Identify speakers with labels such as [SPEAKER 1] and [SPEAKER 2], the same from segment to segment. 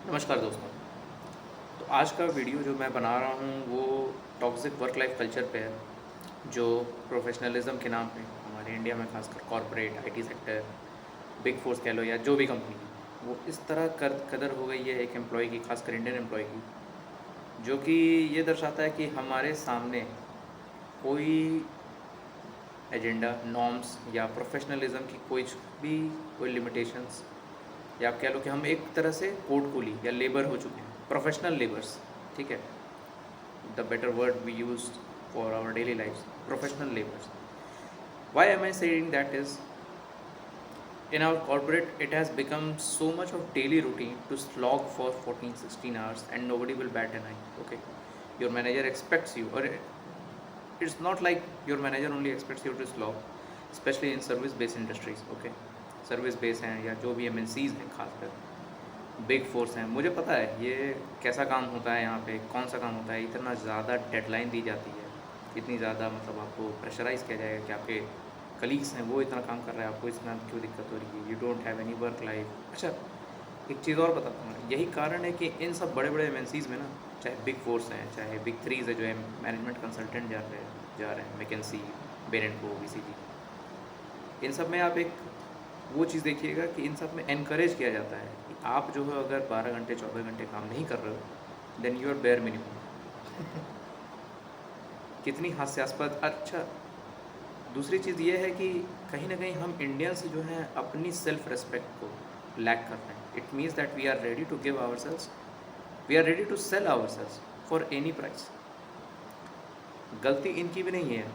[SPEAKER 1] नमस्कार दोस्तों। तो आज का वीडियो जो मैं बना रहा हूँ वो टॉक्सिक वर्क लाइफ कल्चर पे है, जो प्रोफेशनलिज्म के नाम पे हमारे इंडिया में खासकर corporate IT sector, big force कह लो या जो भी कंपनी है, वो इस तरह कदर हो गई है एक एम्प्लॉय की, खासकर इंडियन एम्प्लॉय की, जो कि ये दर्शाता है कि हमारे सामने कोई एजेंडा, नॉर्म्स या प्रोफेशनलिज्म की कोई लिमिटेशंस, या आप कह लो कि हम एक तरह से कोड कूली या लेबर हो चुके हैं, प्रोफेशनल लेबर्स। ठीक है, the better word we use for our daily life, professional labours. Why am I saying that is, in our corporate it has become so much of daily routine to slog for 14-16 hours and nobody will bat an eye. Okay, your manager expects you, or it's not like your manager only expects you to slog, especially in service based industries. Okay, service base हैं या जो भी MNCs हैं, खासकर big force हैं, मुझे पता है ये कैसा काम होता है, यहाँ पे कौन सा काम होता है, इतना ज़्यादा डेडलाइन दी जाती है, इतनी ज़्यादा मतलब आपको प्रेशराइज़ किया जाएगा कि आपके कलीग्स हैं वो इतना काम कर रहे हैं, आपको इतना क्यों दिक्कत हो रही है, you don't have any work life. अच्छा, एक चीज़ और बताता हूँ, यही कारण है कि इन सब बड़े बड़े एमएनसीज़ में ना, चाहे बिग फोर्स हैं, चाहे बिग थ्रीज़ है जो है मैनेजमेंट कंसल्टेंट जा रहे हैं, मैकेंसी, बेरेंको, बीसीजी, इन सब में आप एक वो चीज़ देखिएगा कि इन सब में एनकरेज किया जाता है कि आप जो है अगर 12 घंटे 14 घंटे काम नहीं कर रहे हो, then you are bare minimum. कितनी हास्यास्पद। अच्छा, दूसरी चीज़ ये है कि कहीं ना कहीं हम इंडियंस जो हैं अपनी सेल्फ रिस्पेक्ट को लैक कर रहे हैं। It means that we are ready to give our selves, we are ready to sell our selves for any price. गलती इनकी भी नहीं है।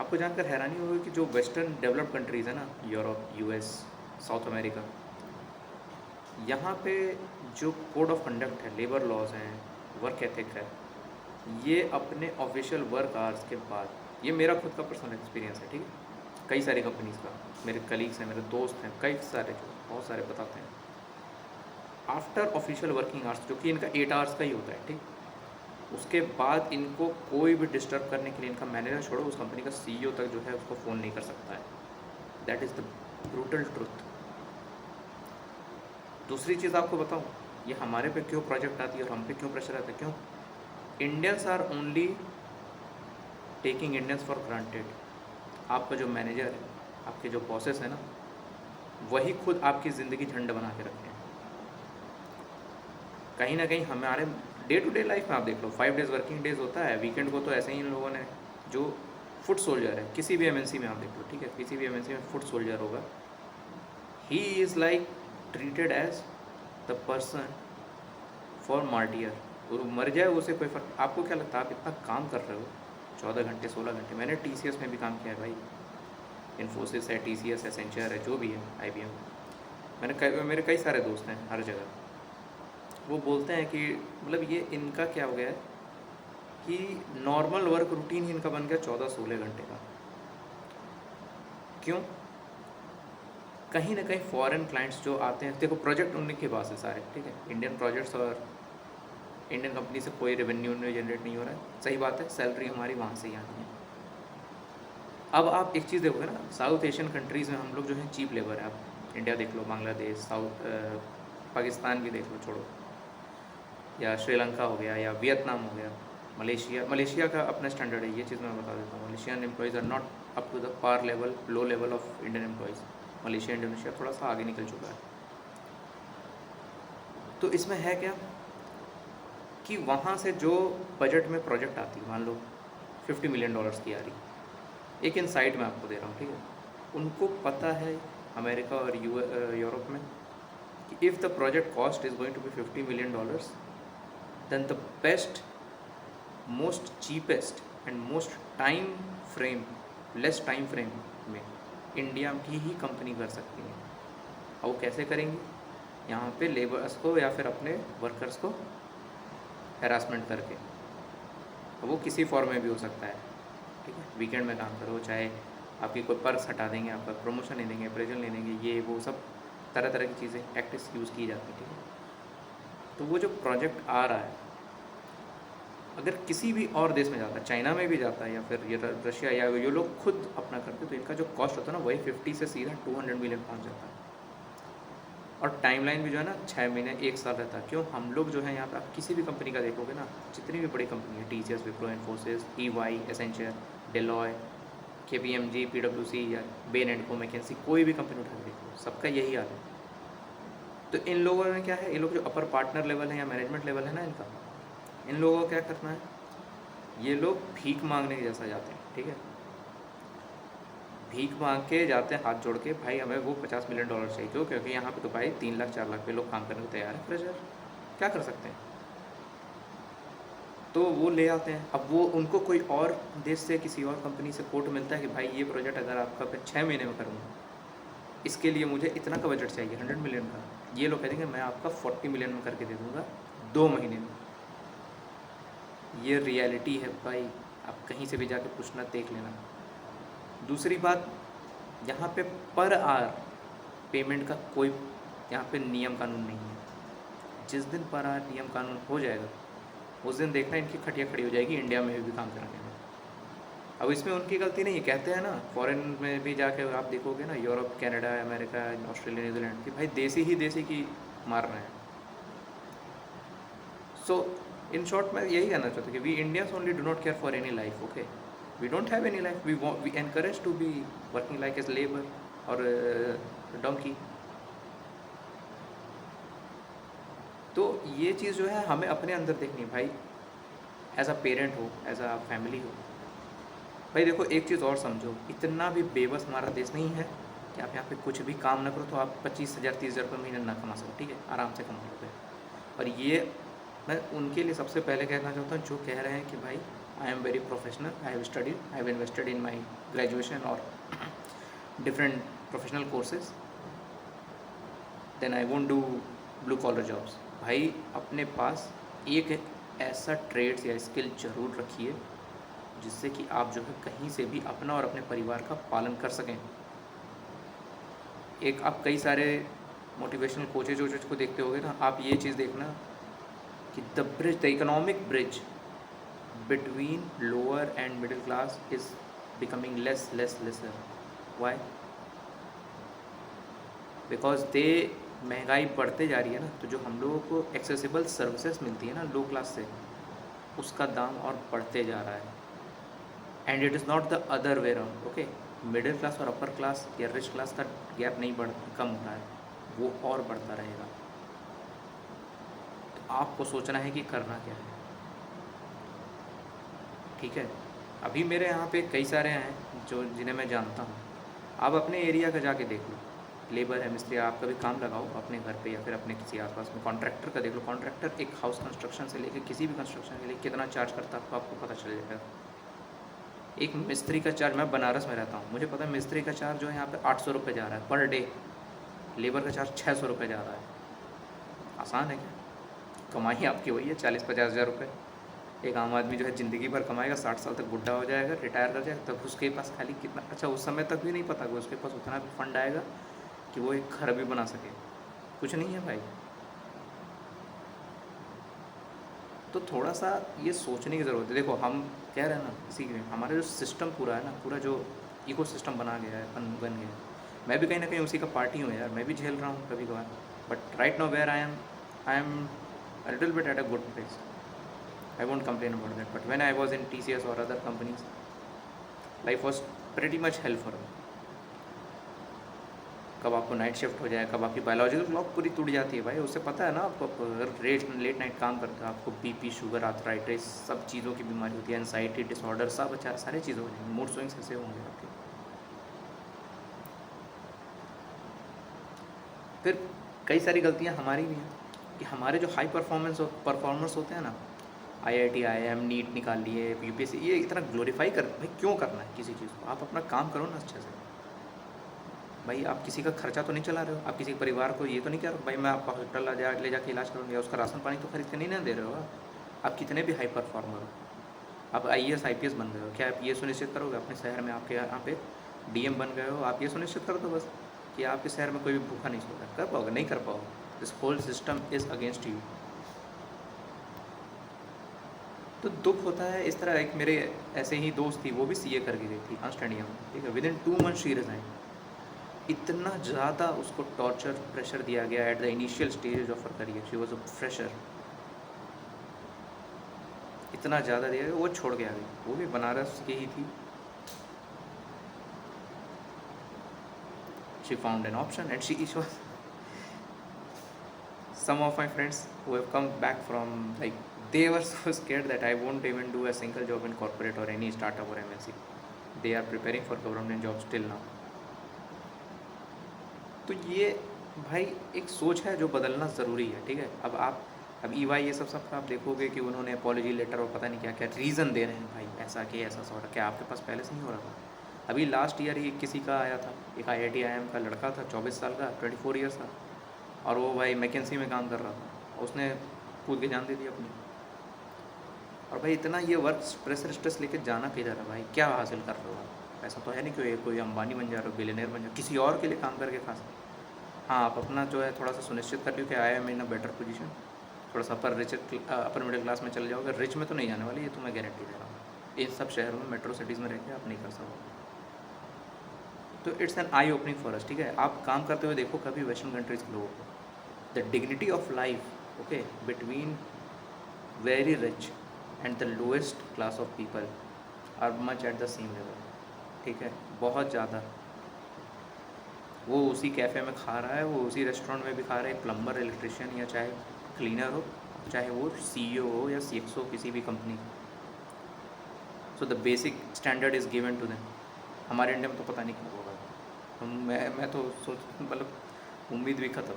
[SPEAKER 1] आपको जानकर हैरानी होगी कि जो वेस्टर्न डेवलप्ड कंट्रीज़ है ना, यूरोप, यूएस, साउथ अमेरिका, यहाँ पे जो कोड ऑफ कंडक्ट है, लेबर लॉज हैं, वर्क एथिक है, ये अपने ऑफिशियल वर्क आवर्स के बाद, ये मेरा खुद का पर्सनल एक्सपीरियंस है, ठीक है, कई सारी कंपनीज़ का, मेरे कलीग्स हैं, मेरे दोस्त हैं, कई सारे, जो बहुत सारे बताते हैं, आफ्टर ऑफिशियल वर्किंग आवर्स, जो कि इनका 8 आवर्स का ही होता है, ठीक, उसके बाद इनको कोई भी डिस्टर्ब करने के लिए, इनका मैनेजर छोड़ो, उस कंपनी का सीईओ तक जो है उसको फ़ोन नहीं कर सकता है। That is the brutal truth. दूसरी चीज़ आपको बताऊँ, ये हमारे पे क्यों प्रोजेक्ट आती है और हम पे क्यों प्रेशर आता है, क्यों? Indians are only taking Indians for granted. आपका जो मैनेजर है, आपके जो बॉसेस हैं ना, वही खुद आपकी ज़िंदगी झंड बना के रखे हैं। कहीं ना कहीं हमारे डे टू डे लाइफ में आप देख लो, 5 डेज़ वर्किंग डेज़ होता है, वीकेंड को तो ऐसे ही इन लोगों ने, जो फुट सोल्जर है किसी भी एमएनसी में आप देख लो, ठीक है, किसी भी एमएनसी में फुट सोल्जर होगा, he is like treated as the person for martyr. वो मर जाए उसे कोई फर्क। आपको क्या लगता है, आप इतना काम कर रहे हो, 14 घंटे 16 घंटे, मैंने टीसीएस में भी काम किया है भाई, इन्फोसिस है, टीसीएस है, सेंचर है, जो भी है, आईबीएम, मेरे कई सारे दोस्त हैं हर जगह, वो बोलते हैं कि मतलब ये इनका क्या हो गया है कि नॉर्मल वर्क रूटीन ही इनका बन गया 14-16 घंटे का। क्यों? कहीं ना कहीं फॉरेन क्लाइंट्स जो आते हैं, देखो प्रोजेक्ट उनके पास है सारे, ठीक है, इंडियन प्रोजेक्ट्स, और इंडियन कंपनी से कोई रेवेन्यू जनरेट नहीं हो रहा है, सही बात है, सैलरी हमारी वहाँ से ही आनी है। अब आप एक चीज़ देखोगे ना, साउथ एशियन कंट्रीज़ में हम लोग जो है चीप लेबर है। आप इंडिया देख लो, बांग्लादेश, पाकिस्तान भी देख लो, छोड़ो, या श्रीलंका हो गया, या वियतनाम हो गया, मलेशिया का अपना स्टैंडर्ड है, ये चीज़ मैं बता देता हूँ। Malaysian employees are not up to the par level, low level of Indian employees. Malaysia, Indonesia थोड़ा सा आगे निकल चुका है। तो इसमें है क्या कि वहाँ से जो बजट में प्रोजेक्ट आती है, मान लो $50 मिलियन की आ रही, एक इनसाइट मैं आपको दे रहा हूँ, ठीक है, उनको पता है अमेरिका और यूरोप में कि if the project cost is going to be $50 million, then the best, most cheapest and most time frame, less time frame में इंडिया की ही कंपनी कर सकती है। और वो कैसे करेंगी? यहाँ पे लेबर्स को या फिर अपने वर्कर्स को हैरासमेंट करके, वो किसी फॉर्म में भी हो सकता है, ठीक है, वीकेंड में काम करो, चाहे आपकी कोई पर्स हटा देंगे, आपका प्रमोशन नहीं देंगे, अप्रेजल नहीं देंगे, ये वो सब तरह तरह की चीज़ें, टैक्टिक्स यूज़ की जाती है, ठीक है। तो वो जो प्रोजेक्ट आ रहा है, अगर किसी भी और देश में जाता है, चाइना में भी जाता है, या फिर ये रशिया, या ये लोग खुद अपना करते, तो इनका जो कॉस्ट होता है ना, वही 50 से सीधा 200 मिलियन पहुँच जाता है। और टाइमलाइन भी जो है ना 6 महीने 1 साल रहता है। क्यों? हम लोग जो है यहाँ पे आप किसी भी कंपनी का देखोगे ना, जितनी भी बड़ी कंपनी है, TCS, Wipro, Infosys, EY, Accenture, Deloitte, KPMG, PwC या बेन एंड को, मैकेंसी, कोई भी कंपनी उठा के देखो, सबका यही हाल है। तो इन लोगों में क्या है, ये लोग जो अपर पार्टनर लेवल है या मैनेजमेंट लेवल है ना इनका, इन लोगों को क्या करना है, ये लोग भीख मांगने के जैसा जाते हैं। ठीक है, भीख मांग के जाते हैं हाथ जोड़ के, भाई हमें वो $50 मिलियन चाहिए। क्यों? क्योंकि यहाँ पे तो भाई 3 लाख 4 लाख पे लोग काम करने को तैयार है, फ्रेशर, क्या कर सकते हैं। तो वो ले आते हैं। अब वो उनको कोई और देश से, किसी और कंपनी से कोट मिलता है कि भाई ये प्रोजेक्ट अगर आपका मैं 6 महीने में करूँगा, इसके लिए मुझे इतना का बजट चाहिए 100 मिलियन का। ये लोग कह देंगे मैं आपका 40 मिलियन में करके दे दूँगा 2 महीने में। ये रियलिटी है भाई, आप कहीं से भी जाके पूछना, देख लेना। दूसरी बात, यहाँ पे पर आवर पेमेंट का कोई यहाँ पे नियम कानून नहीं है। जिस दिन पर आवर नियम कानून हो जाएगा, उस दिन देखना इनकी खटिया खड़ी हो जाएगी इंडिया में भी काम कराने में। अब इसमें उनकी गलती नहीं है, कहते हैं ना, फॉरेन में भी जाके आप देखोगे ना, Europe, Canada, America, Australia, New Zealand की, भाई देसी ही देसी की मार रहे हैं। सो इन शॉर्ट मैं यही कहना चाहता हूँ कि we Indians only do not care for any life, okay, we don't have any life, we encourage to be working like as labour और डोंकी। तो ये चीज़ जो है हमें अपने अंदर देखनी है भाई, एज अ पेरेंट हो, एज अ फैमिली हो। भाई देखो, एक चीज़ और समझो, इतना भी बेबस हमारा देश नहीं है कि आप यहाँ पे कुछ भी काम ना करो तो आप 25,000 30,000 रुपये महीने ना कमा सको। ठीक है, आराम से कमा लोगे। और ये मैं उनके लिए सबसे पहले कहना चाहता हूँ जो कह रहे हैं कि भाई I am very professional, I have studied, I have invested in my graduation और different professional courses, then I won't do blue collar jobs. भाई अपने पास एक ऐसा ट्रेड्स या स्किल जरूर रखिए जिससे कि आप जो है कहीं से भी अपना और अपने परिवार का पालन कर सकें। एक आप कई सारे मोटिवेशनल कोचेज वोचेज को देखते होगे ना, आप ये चीज़ देखना कि the economic bridge between lower and middle class is becoming lesser. Why? Because they महंगाई बढ़ते जा रही है ना, तो जो हम लोगों को एक्सेसिबल सर्विसेज मिलती है ना लो क्लास से, उसका दाम और बढ़ते जा रहा है। And it is not the other way round, okay. Middle class और अपर क्लास या रिच क्लास का गैप नहीं कम हो रहा है, वो और बढ़ता रहेगा। तो आपको सोचना है कि करना क्या है। ठीक है, अभी मेरे यहाँ पे कई सारे हैं जो जिन्हें मैं जानता हूँ। आप अपने एरिया का जाके देख लो, लेबर है, मिस्त्री, आप कभी काम लगाओ अपने घर पे या फिर अपने किसी आसपास में। कॉन्ट्रैक्टर का देख लो, कॉन्ट्रैक्टर एक हाउस कंस्ट्रक्शन से लेकर किसी भी कंस्ट्रक्शन के लिए कितना चार्ज करता है आपको पता चल जाएगा। एक मिस्त्री का चार्ज, मैं बनारस में रहता हूँ, मुझे पता है मिस्त्री का चार्ज जो है यहाँ पे 800 रुपये जा रहा है पर डे। लेबर का चार्ज 600 रुपये जा रहा है। आसान है क्या? कमाई आपकी वही है 40-50 हज़ार रुपये। एक आम आदमी जो है ज़िंदगी भर कमाएगा, 60 साल तक बुढ़ा हो जाएगा, रिटायर कर जाएगा, तब उसके पास खाली कितना, अच्छा उस समय तक भी नहीं पता कि उसके पास उतना भी फंड आएगा कि वो एक घर भी बना सके। कुछ नहीं है भाई। तो थोड़ा सा ये सोचने की ज़रूरत है। देखो, हम कह रहे हैं ना, इसी के हमारा जो सिस्टम पूरा है ना, पूरा जो इको सिस्टम बना गया है, बन गया है, मैं भी कहीं ना कहीं उसी का पार्टी हूँ यार, मैं भी झेल रहा हूँ कभी कभार। But right now where I am a little bit at a good place. I won't complain about that. But when I was in TCS or other companies, life was pretty much hell for me. कब आपको night shift हो जाए, कब आपकी biological clock पूरी टूट जाती है भाई। उससे पता है ना आपको, अगर लेट नाइट काम करते हो आपको बीपी, शुगर, आर्थराइटिस, सब चीज़ों की बीमारी होती है, एनजाइटी डिसऑर्डर, सब अच्छा सारी चीज़ें हो जाएंगी, मूड स्विंग्स ऐसे होंगे आपके। फिर कई सारी गलतियाँ हमारी भी हैं कि हमारे जो हाई परफॉर्मर्स होते हैं ना, IIT, IIM, नीट निकाल लिए, UPSC, ये इतना ग्लोरीफाई कर भाई क्यों करना है किसी चीज़ को? आप अपना काम करो ना अच्छे से भाई। आप किसी का खर्चा तो नहीं चला रहे हो, आप किसी परिवार को ये तो नहीं कह रहे हो भाई मैं आपका हॉस्पिटल ले जाके इलाज करूँगा, या उसका राशन पानी तो खरीद के नहीं ना दे रहे हो आप कितने भी हाई परफॉर्मर हो। आप IAS IPS बन गए हो, क्या आप ये सुनिश्चित करोगे अपने शहर में, आपके यहाँ पे DM बन गए हो, आप ये सुनिश्चित कर दो बस कि आपके शहर में कोई भी भूखा नहीं सोगा? कर पाओगे? नहीं कर पाओगे। This whole system is against you. तो दुख होता है इस तरह। एक मेरे ऐसे ही दोस्त थी, वो भी CA करके गई थी, अर्नस्ट एंड यंग, ठीक है। With in 2 month she resign. इतना ज़्यादा उसको टॉर्चर प्रेशर दिया गया at the initial stage of her career, she was a fresher, इतना ज़्यादा दिया गया, वो छोड़ के आ गई, वो भी बनारस की ही थी। She found an option and she some of my friends who have come back from, like, they were so scared that I won't even do a single job in corporate or any startup or MNC. They are preparing for government jobs till now. तो ये भाई एक सोच है जो बदलना ज़रूरी है, ठीक है। अब EY ये सब आप देखोगे कि उन्होंने अपॉलॉजी लेटर और पता नहीं क्या क्या रीज़न दे रहे हैं भाई, ऐसा कि ऐसा सॉर्ट, क्या आपके पास पहले से नहीं हो रहा था। अभी लास्ट ईयर ही किसी का आया था, एक IIT IIM का लड़का था, 24 साल का, 24 ईयर्स का, और वो भाई मैकेंसी में काम कर रहा था, उसने कूद के जान दे दी अपनी। और भाई इतना ये वर्क प्रेशर स्ट्रेस लेके जाना किधर है भाई, क्या हासिल कर रहे हो आप? ऐसा तो है नहीं कि कोई अंबानी बन जा रहे हो, बिलियनर बन जाओ, किसी और के लिए काम करके खा सकते। हाँ, आप अपना जो है थोड़ा सा सुनिश्चित कर लो कि I am in a better position, थोड़ा सा अपर मिडिल क्लास में चले जाओगे, रिच में तो नहीं जाने वाले, ये तो मैं गारंटी दे रहा हूँ। इन सब शहरों में मेट्रो सिटीज़ में रह के आप नहीं कर सकते। तो it's an I opening for us, ठीक है। आप काम करते हुए देखो कभी वेस्टर्न कंट्रीज़ के लोगों को, the dignity of life, okay, between very rich and the lowest class of people are much at the same level, ठीक है, बहुत ज़्यादा। वो उसी कैफ़े में खा रहा है, वो उसी रेस्टोरेंट में भी खा रहा है, प्लम्बर, इलेक्ट्रिशियन, या चाहे क्लीनर हो, चाहे वो CEO हो या CXO किसी भी company. So the basic standard is given to them. हमारे इंडिया में तो पता नहीं क्या होगा। मैं तो सोच, मतलब उम्मीद भी खत्म।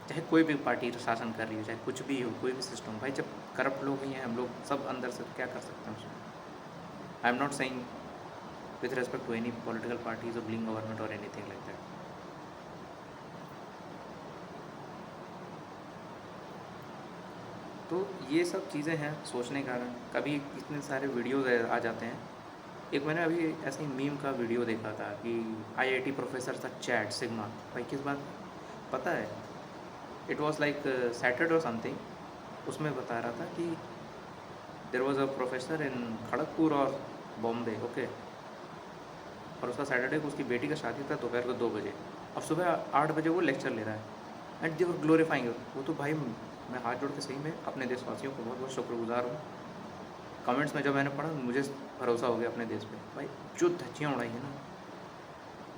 [SPEAKER 1] चाहे कोई भी पार्टी शासन कर रही हो, चाहे कुछ भी हो, कोई भी सिस्टम, भाई जब करप्ट लोग ही हैं हम लोग सब अंदर से, तो क्या कर सकते हैं उसमें। I am not saying with respect to any political parties और रूलिंग गवर्नमेंट और एनीथिंग लाइक दैट। तो ये सब चीज़ें हैं सोचने का कारण। कभी इतने सारे वीडियोज़ आ जाते हैं। एक मैंने अभी ऐसे ही मीम का वीडियो देखा था कि IIT प्रोफेसर था चैट सिग्मा, भाई किस बात पता है, इट वॉज लाइक सैटरडे और समथिंग। उसमें बता रहा था कि there was a professor in Kharagpur और बॉम्बे, ओके, और उसका सैटरडे को उसकी बेटी का शादी था दोपहर को 2 बजे, और सुबह 8 बजे वो लेक्चर ले रहा है, एंड दे वर ग्लोरीफाइंग। वो तो भाई मैं हाथ जोड़ के सही में अपने देशवासियों को बहुत बहुत शुक्रगुजार हूँ। कमेंट्स में जब मैंने पढ़ा मुझे भरोसा हो गया अपने देश पे। भाई जो धज्जियाँ उड़ाई है ना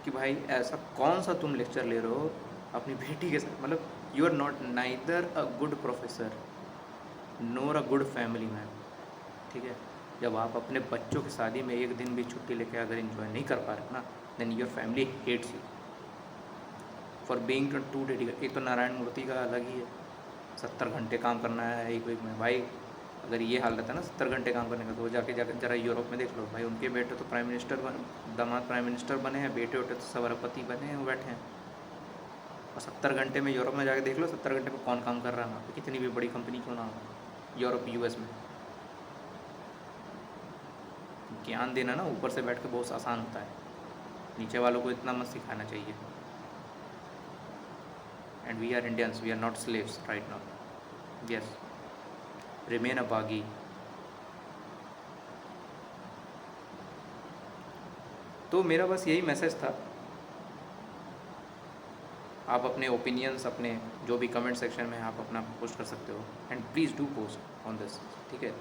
[SPEAKER 1] कि भाई ऐसा कौन सा तुम लेक्चर ले रहे हो अपनी बेटी के साथ, मतलब you are not neither a good professor nor a good family man, ठीक है। जब आप अपने बच्चों की शादी में एक दिन भी छुट्टी लेके अगर इन्जॉय नहीं कर पा रहे ना, then your family hates you for being too dedicated. एक तो नारायण मूर्ति का अलग ही है, 70 घंटे काम करना है एक वीक में। भाई अगर ये हाल रहता है ना 70 घंटे काम करने का, तो वो जाके जरा यूरोप में देख लो भाई, उनके बेटे तो प्राइम मिनिस्टर दामाद प्राइम मिनिस्टर बने हैं, बेटे उटे तो सभापति बने हैं, वो बैठे हैं। और 70 घंटे में यूरोप में जाके देख लो 70 घंटे में कौन काम कर रहा है वहाँ पे, कितनी भी बड़ी कंपनी क्यों ना हो यूरोप US में। ज्ञान देना ना ऊपर से बैठ के बहुत आसान होता है, नीचे वालों को इतना मत सिखाना चाहिए। And we are Indians, we are not slaves right now, yes, remain a बागी। तो मेरा बस यही मैसेज था। आप अपने ओपिनियंस, अपने जो भी कमेंट सेक्शन में आप अपना पोस्ट कर सकते हो, and please do post on this, ठीक है।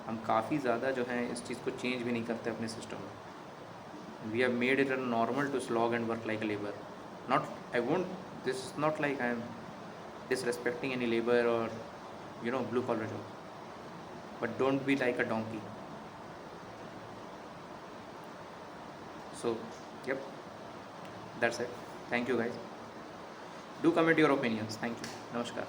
[SPEAKER 1] हम काफ़ी ज़्यादा जो है इस चीज़ को चेंज भी नहीं करते अपने सिस्टम में। We have made it a normal to slog and work like a labour, not, I won't, this is not like I am disrespecting any labor or blue collar job, but don't be like a donkey. So yep, that's it. Thank you guys, do comment your opinions. Thank you, namaskar.